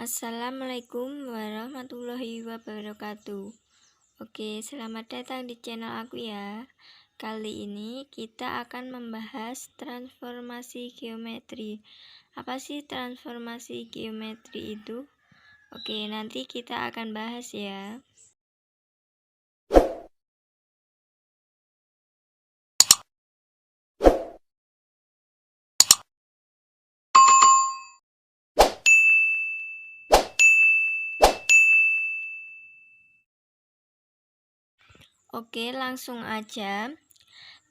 Assalamualaikum warahmatullahi wabarakatuh. Oke, selamat datang di channel aku ya. Kali ini kita akan membahas transformasi geometri. Apa sih transformasi geometri itu? Oke, nanti kita akan bahas ya. Oke, langsung aja.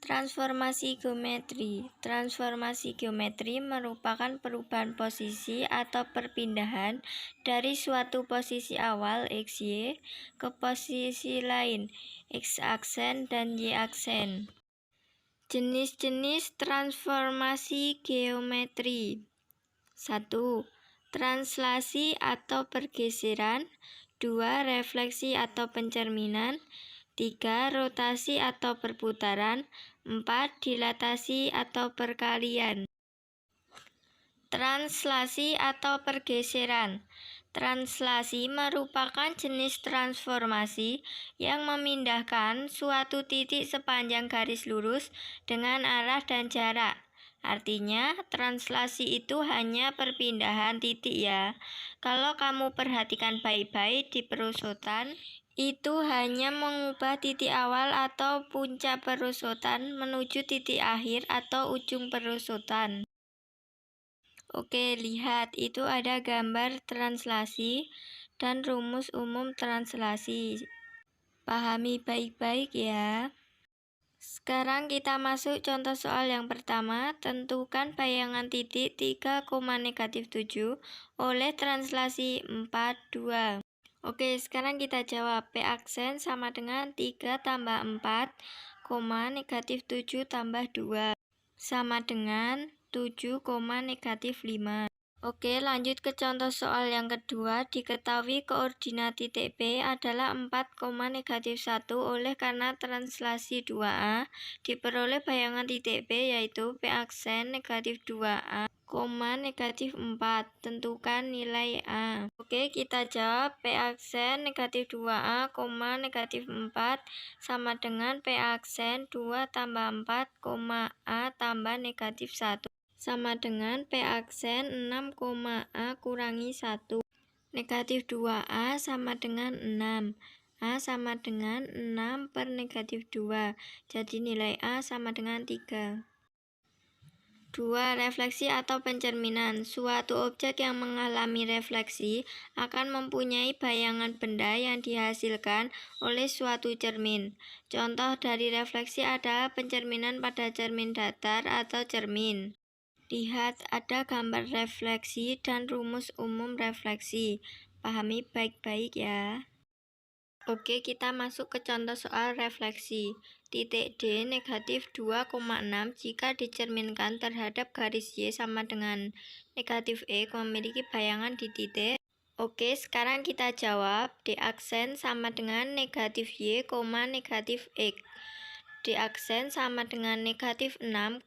Transformasi geometri. Transformasi geometri merupakan perubahan posisi atau perpindahan dari suatu posisi awal XY ke posisi lain X aksen dan Y aksen. Jenis-jenis transformasi geometri. 1. Translasi atau pergeseran. 2. Refleksi atau pencerminan. 3. Rotasi atau perputaran. 4. Dilatasi atau perkalian. Translasi atau pergeseran. Translasi merupakan jenis transformasi yang memindahkan suatu titik sepanjang garis lurus dengan arah dan jarak. Artinya, translasi itu hanya perpindahan titik ya. Kalau kamu perhatikan baik-baik di perosotan, itu hanya mengubah titik awal atau puncak perosotan menuju titik akhir atau ujung perosotan. Oke, lihat itu ada gambar translasi dan rumus umum translasi. Pahami baik-baik ya. Sekarang kita masuk contoh soal yang pertama. Tentukan bayangan titik 3,-7 oleh translasi 4, 2. Oke, sekarang kita jawab. P aksen sama dengan 3 tambah 4, -7 tambah 2. Sama dengan 7, -5. Oke, lanjut ke contoh soal yang kedua. Diketahui koordinat titik P adalah 4, -1 oleh karena translasi 2A diperoleh bayangan titik P yaitu P aksen -2A, -4. Tentukan nilai A. Oke, kita jawab. P aksen -2A, -4 sama dengan P aksen 2 tambah 4, A tambah -1. Sama dengan P aksen 6, A kurangi 1. Negatif 2A sama dengan 6. A sama dengan 6 per -2. Jadi nilai A sama dengan 3. 2. Refleksi atau pencerminan. Suatu objek yang mengalami refleksi akan mempunyai bayangan benda yang dihasilkan oleh suatu cermin. Contoh dari refleksi adalah pencerminan pada cermin datar atau cermin. Lihat, ada gambar refleksi dan rumus umum refleksi. Pahami baik-baik ya. Oke, kita masuk ke contoh soal refleksi. Titik D negatif 2,6 jika dicerminkan terhadap garis Y sama dengan negatif X memiliki bayangan di titik. Oke, sekarang kita jawab. D aksen sama dengan negatif Y, negatif X. D aksen sama dengan negatif 6,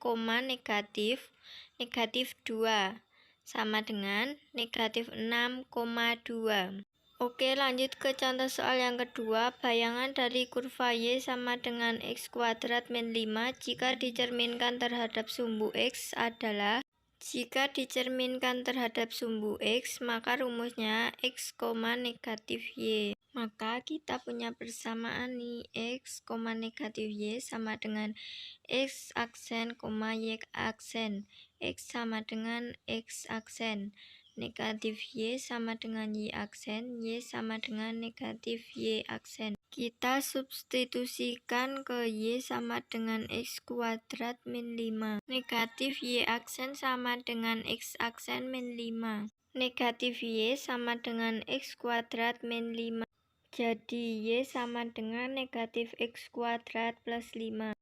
negatif 2 sama dengan negatif 6,2. Oke, lanjut ke contoh soal yang kedua. Bayangan dari kurva Y sama dengan X kuadrat min 5 jika dicerminkan terhadap sumbu X adalah jika dicerminkan terhadap sumbu X, maka rumusnya X, negatif Y. Maka kita punya persamaan nih, X, negatif Y sama dengan X aksen, Y aksen. X sama dengan X aksen. Negatif Y sama dengan Y aksen. Y sama dengan negatif Y aksen. Kita substitusikan ke Y sama dengan X kuadrat min 5. Negatif Y aksen sama dengan X aksen min 5. Negatif Y sama dengan X kuadrat min 5. Jadi Y sama dengan negatif X kuadrat plus 5.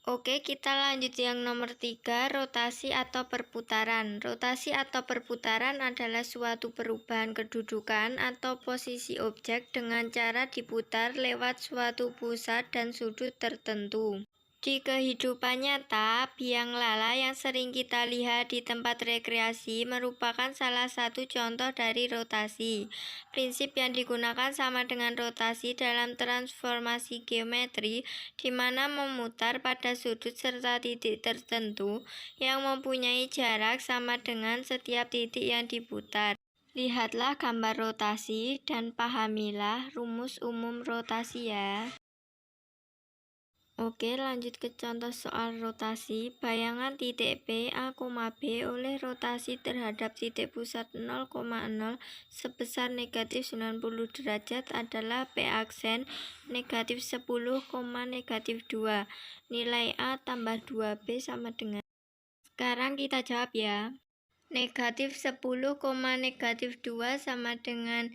Oke, kita lanjut yang nomor 3, rotasi atau perputaran. Rotasi atau perputaran adalah suatu perubahan kedudukan atau posisi objek dengan cara diputar lewat suatu pusat dan sudut tertentu. Di kehidupan nyata, biang lala yang sering kita lihat di tempat rekreasi merupakan salah satu contoh dari rotasi. Prinsip yang digunakan sama dengan rotasi dalam transformasi geometri, di mana memutar pada sudut serta titik tertentu yang mempunyai jarak sama dengan setiap titik yang diputar. Lihatlah gambar rotasi dan pahamilah rumus umum rotasi ya. Oke, lanjut ke contoh soal rotasi. Bayangan titik P, A, B oleh rotasi terhadap titik pusat 0,0 sebesar negatif 90 derajat adalah P aksen negatif 10, negatif 2. Nilai A tambah 2B sama dengan. Sekarang kita jawab ya. Negatif 10, negatif 2 sama dengan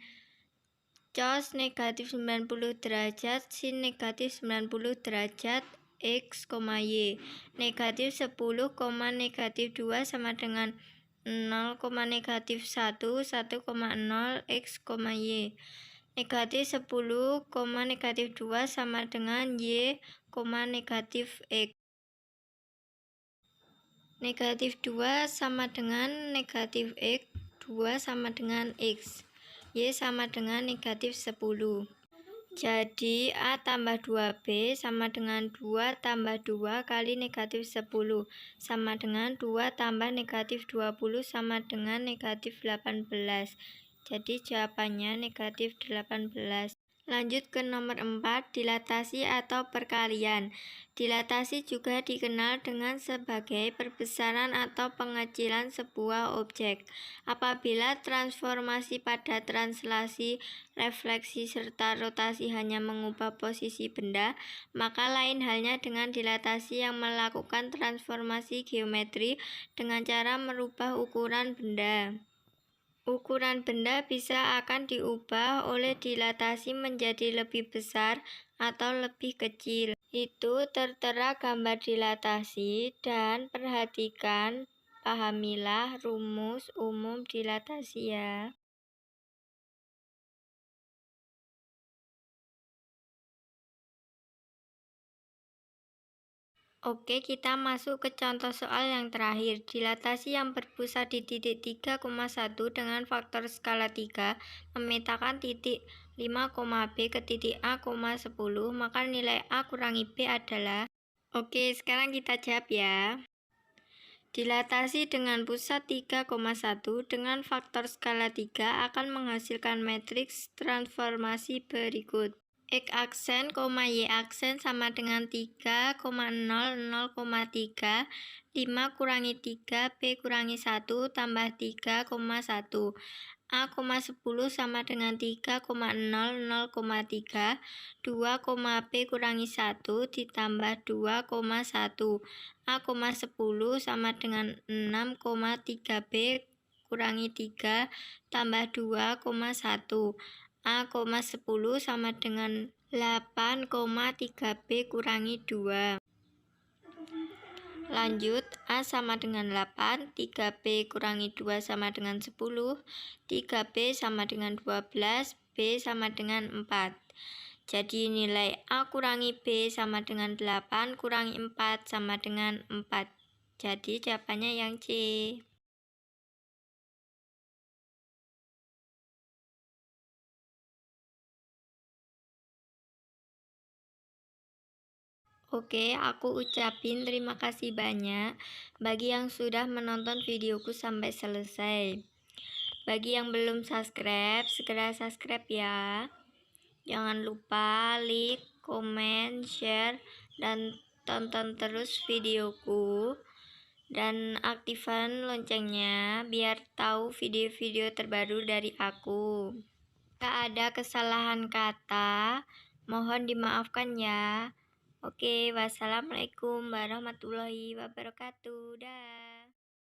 cos negatif 90 derajat sin negatif 90 derajat X, Y. Negatif 10, negatif 2 sama dengan 0, negatif 1, 1,0 X, Y. Negatif 10, negatif 2 sama dengan Y, negatif X. Negatif 2 sama dengan negatif X, 2 sama dengan X. Y sama dengan negatif 10. Jadi A tambah 2B sama dengan 2 tambah 2 kali negatif 10 sama dengan 2 tambah negatif 20 sama dengan negatif 18. Jadi jawabannya negatif 18. Lanjut ke nomor 4, dilatasi atau perkalian. Dilatasi juga dikenal dengan sebagai perbesaran atau pengecilan sebuah objek. Apabila transformasi pada translasi, refleksi, serta rotasi hanya mengubah posisi benda, maka lain halnya dengan dilatasi yang melakukan transformasi geometri dengan cara merubah ukuran benda. Ukuran benda bisa akan diubah oleh dilatasi menjadi lebih besar atau lebih kecil. Itu tertera gambar dilatasi dan perhatikan, pahamilah rumus umum dilatasi ya. Oke, kita masuk ke contoh soal yang terakhir. Dilatasi yang berpusat di titik 3,1 dengan faktor skala 3 memetakan titik 5,B ke titik A, 10, maka nilai A kurangi B adalah. Oke, sekarang kita jawab ya. Dilatasi dengan pusat 3,1 dengan faktor skala 3 akan menghasilkan matriks transformasi berikut. X aksen, Y aksen sama dengan 3, 0, 0,3, 5 kurangi 3, B kurangi 1, tambah 3, 1. A, 10 sama dengan 3, 0, 0,3, 2, B kurangi 1, ditambah 2, 1. A, 10 sama dengan 6, 3B kurangi 3, tambah 2, 1. A, 10 sama dengan 8, 3B kurangi 2. Lanjut, A sama dengan 8, 3B kurangi 2 sama dengan 10, 3B sama dengan 12, B sama dengan 4. Jadi nilai A kurangi B sama dengan 8 kurangi 4 sama dengan 4. Jadi jawabannya yang C. Oke, aku ucapin terima kasih banyak bagi yang sudah menonton videoku sampai selesai. Bagi yang belum subscribe, segera subscribe ya. Jangan lupa like, komen, share, dan tonton terus videoku. Dan aktifkan loncengnya biar tahu video-video terbaru dari aku. Jika ada kesalahan kata, mohon dimaafkan ya. Oke, wassalamualaikum warahmatullahi wabarakatuh. Dah.